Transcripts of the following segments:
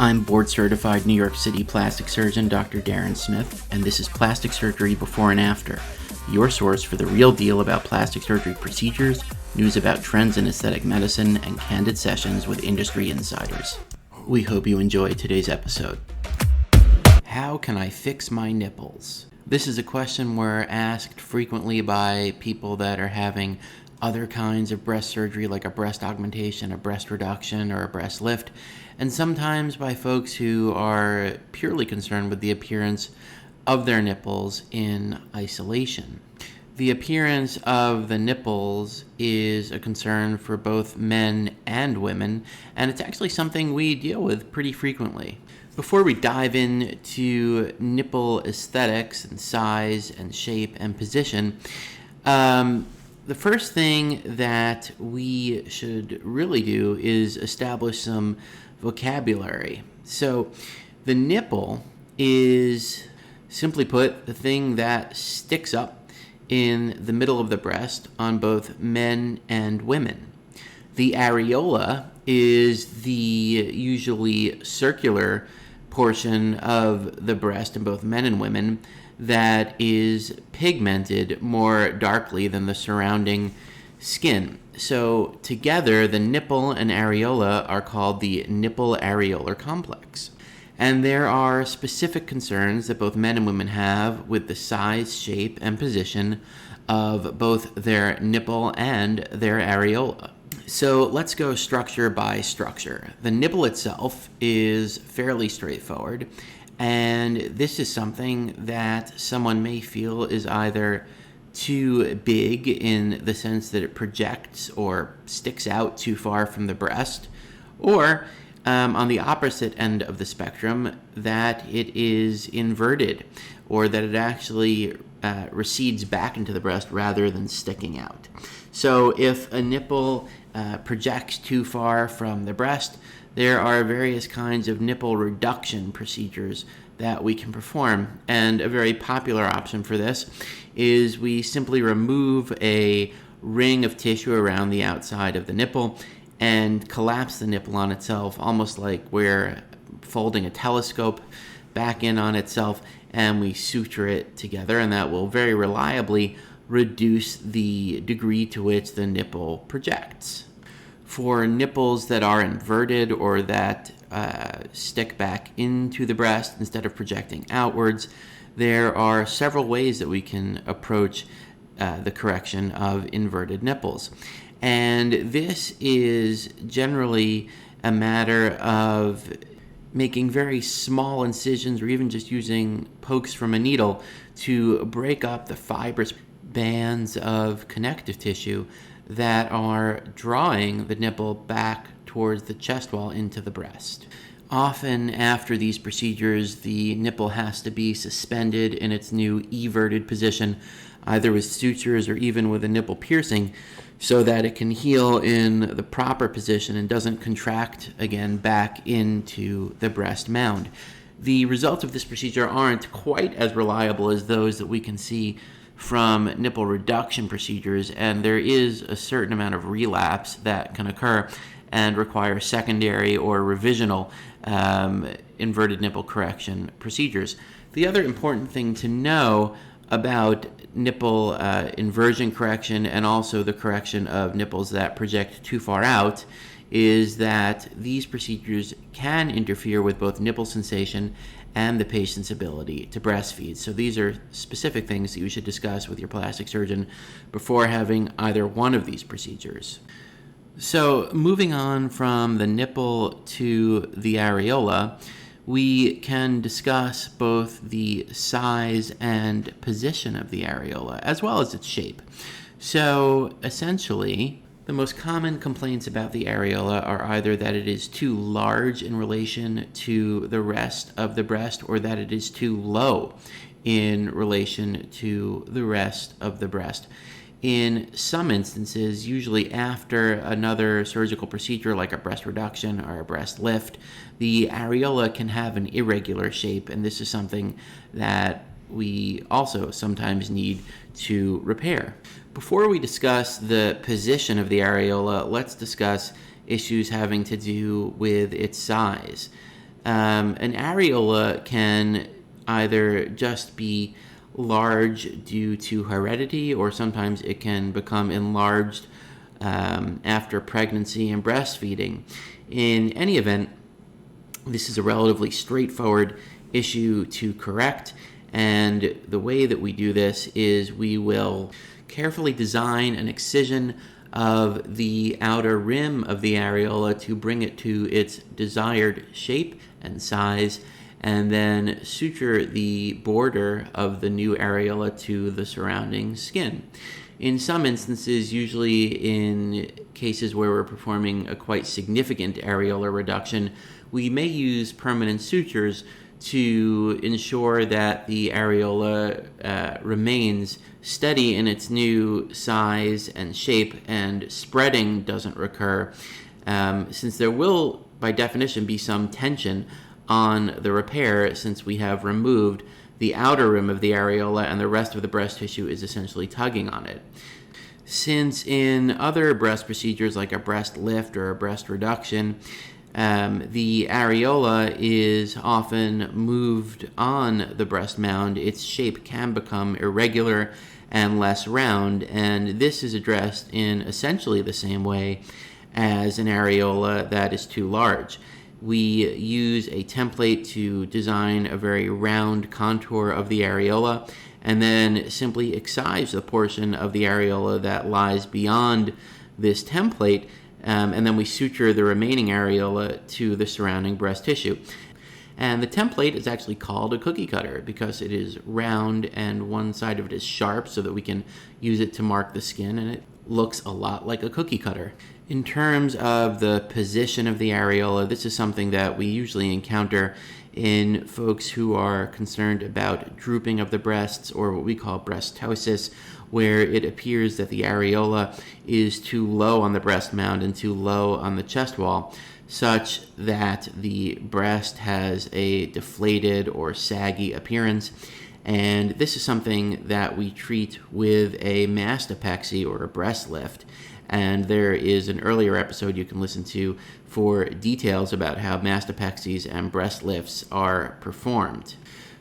I'm board-certified New York City plastic surgeon Dr. Darren Smith, and this is Plastic Surgery Before and After, your source for the real deal about plastic surgery procedures, news about trends in aesthetic medicine, and candid sessions with industry insiders. We hope you enjoy today's episode. How can I fix my nipples? This is a question we're asked frequently by people that are having other kinds of breast surgery, like a breast augmentation, a breast reduction, or a breast lift, and sometimes by folks who are purely concerned with the appearance of their nipples in isolation. The appearance of the nipples is a concern for both men and women, and it's actually something we deal with pretty frequently. Before we dive into nipple aesthetics and size and shape and position, the first thing that we should really do is establish some vocabulary. So the nipple is, simply put, the thing that sticks up in the middle of the breast on both men and women. The areola is the usually circular portion of the breast in both men and women that is pigmented more darkly than the surrounding skin. So together, the nipple and areola are called the nipple areolar complex. And there are specific concerns that both men and women have with the size, shape, and position of both their nipple and their areola. So let's go structure by structure. The nipple itself is fairly straightforward, and this is something that someone may feel is either too big in the sense that it projects or sticks out too far from the breast, or on the opposite end of the spectrum, that it is inverted, or that it actually recedes back into the breast rather than sticking out. So if a nipple projects too far from the breast, there are various kinds of nipple reduction procedures that we can perform. And a very popular option for this is we simply remove a ring of tissue around the outside of the nipple and collapse the nipple on itself, almost like we're folding a telescope back in on itself, and we suture it together, and that will very reliably reduce the degree to which the nipple projects. For nipples that are inverted or that stick back into the breast instead of projecting outwards, there are several ways that we can approach the correction of inverted nipples. And this is generally a matter of making very small incisions or even just using pokes from a needle to break up the fibrous bands of connective tissue that are drawing the nipple back towards the chest wall into the breast. Often after these procedures, the nipple has to be suspended in its new everted position, either with sutures or even with a nipple piercing, so that it can heal in the proper position and doesn't contract again back into the breast mound. The results of this procedure aren't quite as reliable as those that we can see from nipple reduction procedures, and there is a certain amount of relapse that can occur and require secondary or revisional inverted nipple correction procedures. The other important thing to know about nipple inversion correction and also the correction of nipples that project too far out is that these procedures can interfere with both nipple sensation and the patient's ability to breastfeed. So these are specific things that you should discuss with your plastic surgeon before having either one of these procedures. So moving on from the nipple to the areola, we can discuss both the size and position of the areola, as well as its shape. So essentially, the most common complaints about the areola are either that it is too large in relation to the rest of the breast, or that it is too low in relation to the rest of the breast. In some instances, usually after another surgical procedure like a breast reduction or a breast lift, the areola can have an irregular shape, and this is something that we also sometimes need to repair. Before we discuss the position of the areola, let's discuss issues having to do with its size. An areola can either just be large due to heredity, or sometimes it can become enlarged after pregnancy and breastfeeding. In any event, this is a relatively straightforward issue to correct, and the way that we do this is we will carefully design an excision of the outer rim of the areola to bring it to its desired shape and size, and then suture the border of the new areola to the surrounding skin. In some instances, usually in cases where we're performing a quite significant areolar reduction, we may use permanent sutures to ensure that the areola remains steady in its new size and shape, and spreading doesn't recur, since there will, by definition, be some tension on the repair, since we have removed the outer rim of the areola and the rest of the breast tissue is essentially tugging on it. Since in other breast procedures like a breast lift or a breast reduction, the areola is often moved on the breast mound, its shape can become irregular and less round, and this is addressed in essentially the same way as an areola that is too large. We use a template to design a very round contour of the areola, and then simply excise the portion of the areola that lies beyond this template, and then we suture the remaining areola to the surrounding breast tissue. And the template is actually called a cookie cutter because it is round and one side of it is sharp so that we can use it to mark the skin, and it looks a lot like a cookie cutter. In terms of the position of the areola, this is something that we usually encounter in folks who are concerned about drooping of the breasts, or what we call breastosis, where it appears that the areola is too low on the breast mound and too low on the chest wall, such that the breast has a deflated or saggy appearance. And this is something that we treat with a mastopexy or a breast lift. And there is an earlier episode you can listen to for details about how mastopexies and breast lifts are performed.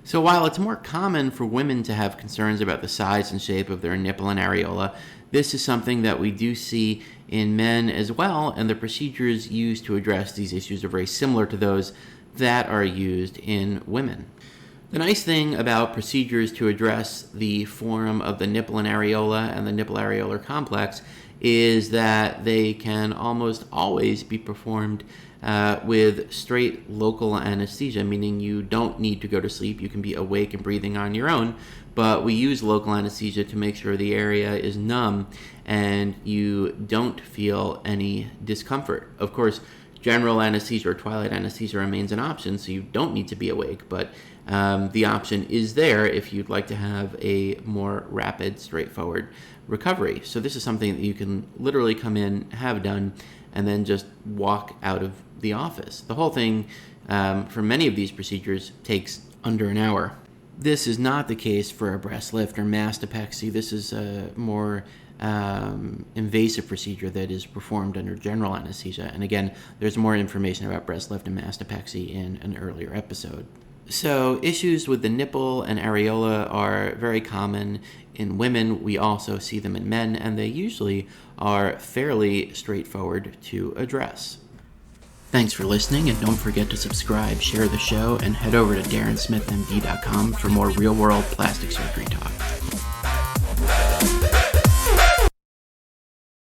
So while it's more common for women to have concerns about the size and shape of their nipple and areola, this is something that we do see in men as well, and the procedures used to address these issues are very similar to those that are used in women. The nice thing about procedures to address the form of the nipple and areola and the nipple-areolar complex is that they can almost always be performed with straight local anesthesia, meaning you don't need to go to sleep. You can be awake and breathing on your own, but we use local anesthesia to make sure the area is numb and you don't feel any discomfort. Of course, general anesthesia or twilight anesthesia remains an option, so you don't need to be awake, but the option is there if you'd like to have a more rapid, straightforward recovery. So this is something that you can literally come in, have done, and then just walk out of the office. The whole thing, for many of these procedures, takes under an hour. This is not the case for a breast lift or mastopexy. This is a more invasive procedure that is performed under general anesthesia. And again, there's more information about breast lift and mastopexy in an earlier episode. So issues with the nipple and areola are very common in women. We also see them in men, and they usually are fairly straightforward to address. Thanks for listening, and don't forget to subscribe, share the show, and head over to DarrenSmithMD.com for more real-world plastic surgery talk.